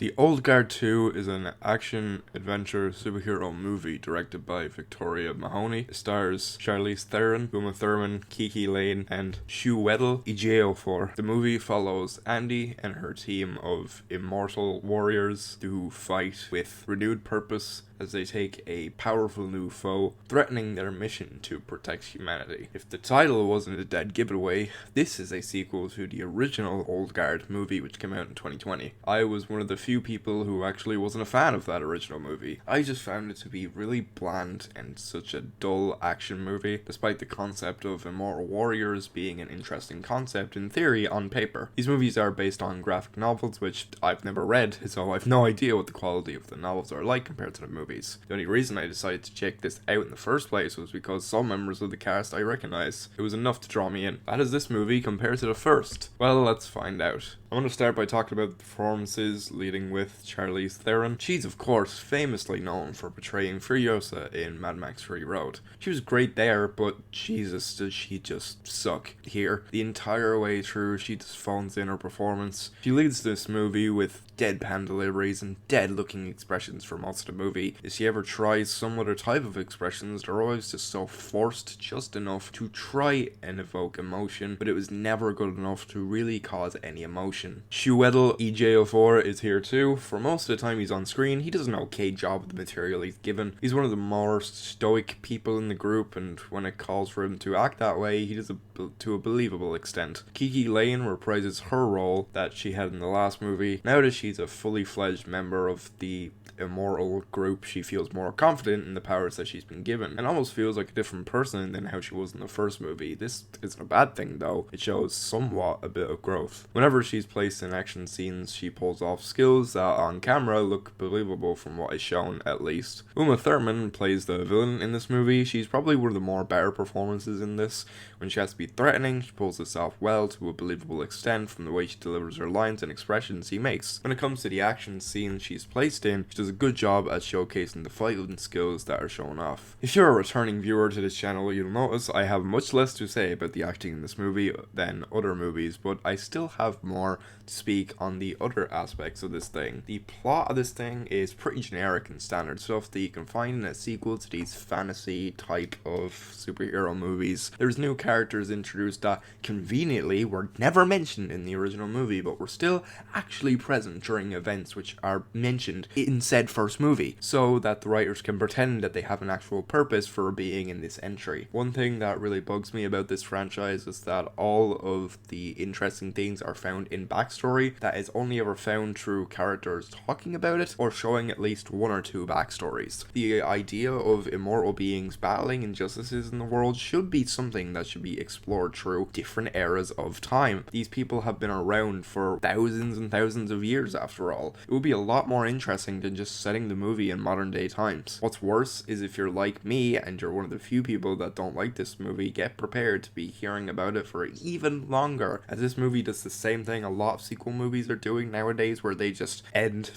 The Old Guard 2 is an action-adventure superhero movie directed by Victoria Mahoney. It stars Charlize Theron, Thurman, KiKi Layne, and Chiwetel Ejiofor. The movie follows Andy and her team of immortal warriors who fight with renewed purpose as they take a powerful new foe, threatening their mission to protect humanity. If the title wasn't a dead giveaway, this is a sequel to the original Old Guard movie which came out in 2020. I was one of the few people who actually wasn't a fan of that original movie. I just found it to be really bland and such a dull action movie, despite the concept of immortal warriors being an interesting concept in theory on paper. These movies are based on graphic novels which I've never read, so I've no idea what the quality of the novels are like compared to the movies. The only reason I decided to check this out in the first place was because some members of the cast I recognize. It was enough to draw me in. How does this movie compare to the first? Well, let's find out. I'm going to start by talking about the performances, leading with Charlize Theron. She's of course famously known for portraying Furiosa in Mad Max Fury Road. She was great there, but Jesus, does she just suck here. The entire way through, she just phones in her performance. She leads this movie with deadpan deliveries and dead looking expressions for most of the movie. If she ever tries some other type of expressions, they're always just so forced, just enough to try and evoke emotion, but it was never good enough to really cause any emotion. Chiwetel Ejiofor is here too. For most of the time he's on screen, he does an okay job with the material he's given. He's one of the more stoic people in the group, and when it calls for him to act that way, he does it to a believable extent. KiKi Layne reprises her role that she had in the last movie. Now that she's a fully fledged member of the immortal group, she feels more confident in the powers that she's been given, and almost feels like a different person than how she was in the first movie. This isn't a bad thing though, it shows somewhat a bit of growth. Whenever she's placed in action scenes, she pulls off skills that on camera look believable from what is shown at least. Thurman plays the villain in this movie. She's probably one of the more better performances in this. When she has to be threatening, she pulls this off well to a believable extent from the way she delivers her lines and expressions she makes. When it comes to the action scenes she's placed in, she does a good job at showcasing the fighting skills that are shown off. If you're a returning viewer to this channel, you'll notice I have much less to say about the acting in this movie than other movies, but I still have more to speak on the other aspects of this thing. The plot of this thing is pretty generic and standard stuff that you can find in a sequel to these fantasy type of superhero movies. There's new characters introduced that conveniently were never mentioned in the original movie, but were still actually present during events which are mentioned in said first movie, so that the writers can pretend that they have an actual purpose for being in this entry. One thing that really bugs me about this franchise is that all of the interesting things are found in backstory that is only ever found through characters talking about it or showing at least one or two backstories. The idea of immortal beings battling injustices in the world should be something that should be explored through different eras of time. These people have been around for thousands and thousands of years after all. It would be a lot more interesting than just setting the movie in modern day times. What's worse is if you're like me and you're one of the few people that don't like this movie, get prepared to be hearing about it for even longer, as this movie does the same thing a lot of sequel movies are doing nowadays, where they just end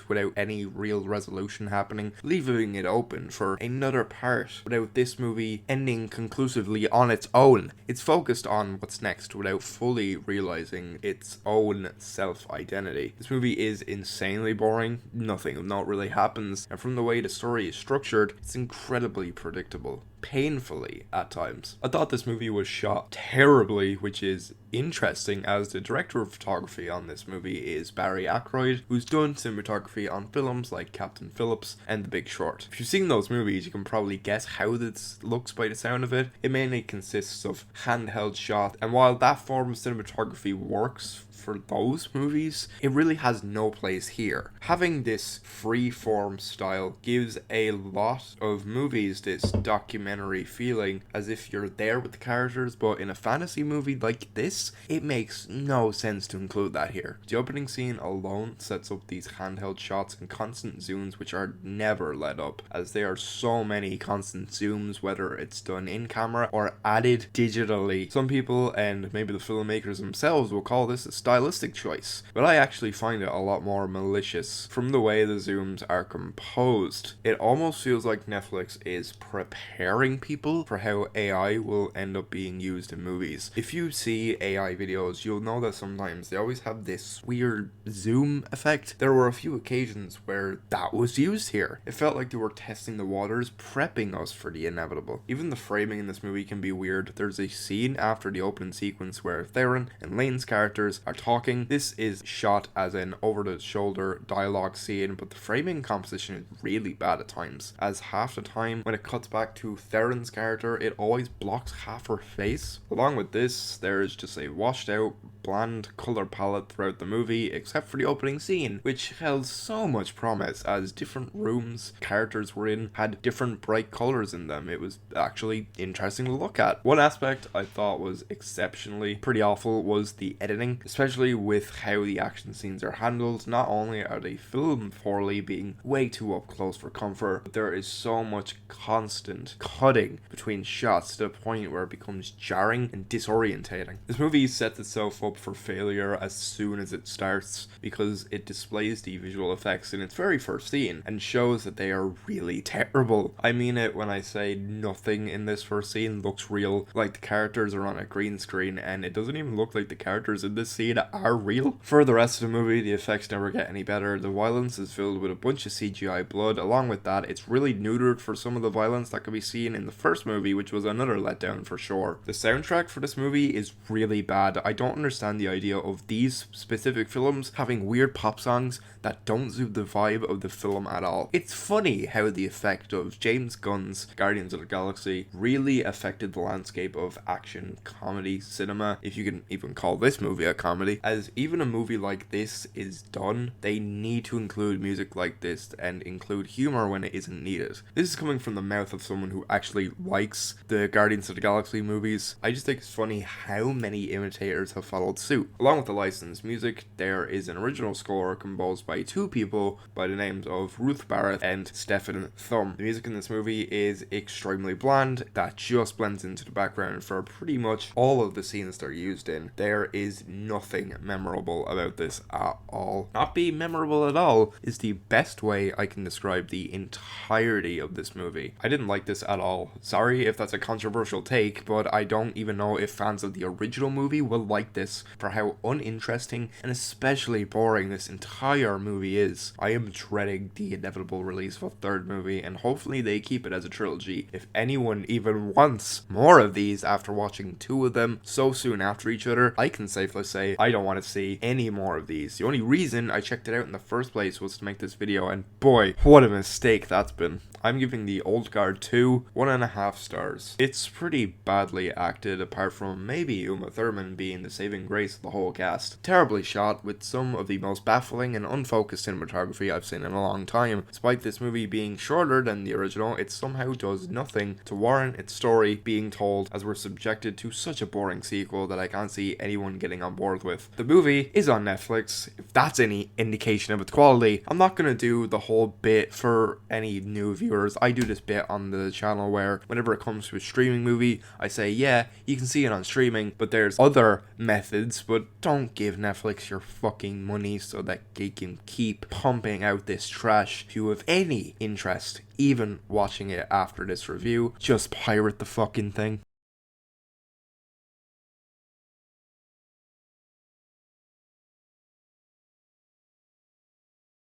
without any real resolution happening, leaving it open for another part without this movie ending conclusively on its own. It's focused on what's next without fully realizing its own self-identity. This movie is insanely boring, nothing of note really happens, and from the way the story is structured, it's incredibly predictable. Painfully at times. I thought this movie was shot terribly, which is interesting as the director of photography on this movie is Barry Ackroyd, who's done cinematography on films like Captain Phillips and The Big Short. If you've seen those movies, you can probably guess how this looks by the sound of it. It mainly consists of handheld shots, and while that form of cinematography works for those movies, it really has no place here. Having this free-form style gives a lot of movies this documentary feeling, as if you're there with the characters, but in a fantasy movie like this, it makes no sense to include that here. The opening scene alone sets up these handheld shots and constant zooms which are never let up, as there are so many constant zooms, whether it's done in camera or added digitally. Some people, and maybe the filmmakers themselves, will call this a style stylistic choice, but I actually find it a lot more malicious from the way the zooms are composed. It almost feels like Netflix is preparing people for how AI will end up being used in movies. If you see AI videos, you'll know that sometimes they always have this weird zoom effect. There were a few occasions where that was used here. It felt like they were testing the waters, prepping us for the inevitable. Even the framing in this movie can be weird. There's a scene after the opening sequence where Theron and Layne's characters are talking. This is shot as an over-the-shoulder dialogue scene, but the framing composition is really bad at times, as half the time when it cuts back to Theron's character, it always blocks half her face. Along with this, there is just a washed out, bland color palette throughout the movie, except for the opening scene, which held so much promise, as different rooms characters were in had different bright colors in them. It was actually interesting to look at. One aspect I thought was exceptionally pretty awful was the editing, especially with how the action scenes are handled. Not only are they filmed poorly, being way too up close for comfort, but there is so much constant cutting between shots to the point where it becomes jarring and disorientating. This movie sets itself up for failure as soon as it starts, because it displays the visual effects in its very first scene and shows that they are really terrible. I mean it when I say nothing in this first scene looks real. Like, the characters are on a green screen and it doesn't even look like the characters in this scene are real. For the rest of the movie, the effects never get any better. The violence is filled with a bunch of CGI blood. Along with that, it's really neutered for some of the violence that could be seen in the first movie, which was another letdown for sure. The soundtrack for this movie is really bad. I don't understand the idea of these specific films having weird pop songs that don't suit the vibe of the film at all. It's funny how the effect of James Gunn's Guardians of the Galaxy really affected the landscape of action comedy cinema, if you can even call this movie a comedy, as even a movie like this is done, they need to include music like this and include humor when it isn't needed. This is coming from the mouth of someone who actually likes the Guardians of the Galaxy movies. I just think it's funny how many imitators have followed suit. Along with the licensed music, there is an original score composed by two people by the names of Ruth Barrett and Stephen Thum. The music in this movie is extremely bland, that just blends into the background for pretty much all of the scenes they're used in. There is nothing memorable about this at all. Not being memorable at all is the best way I can describe the entirety of this movie. I didn't like this at all. Sorry if that's a controversial take, but I don't even know if fans of the original movie will like this for how uninteresting and especially boring this entire movie is. I am dreading the inevitable release of a third movie, and hopefully they keep it as a trilogy. If anyone even wants more of these after watching two of them so soon after each other, I can safely say I don't want to see any more of these. The only reason I checked it out in the first place was to make this video, and boy, what a mistake that's been. I'm giving The Old Guard 2 1.5 stars. It's pretty badly acted, apart from maybe Uma Thurman being the saving grace of the whole cast. Terribly shot, with some of the most baffling and unfocused cinematography I've seen in a long time. Despite this movie being shorter than the original, it somehow does nothing to warrant its story being told, as we're subjected to such a boring sequel that I can't see anyone getting on board with. The movie is on Netflix. If that's any indication of its quality, I'm not gonna do the whole bit for any new viewers. I do this bit on the channel where whenever it comes to a streaming movie, I say, yeah, you can see it on streaming, but there's other methods, but don't give Netflix your fucking money so that they can keep pumping out this trash. If you have any interest even watching it after this review, just pirate the fucking thing.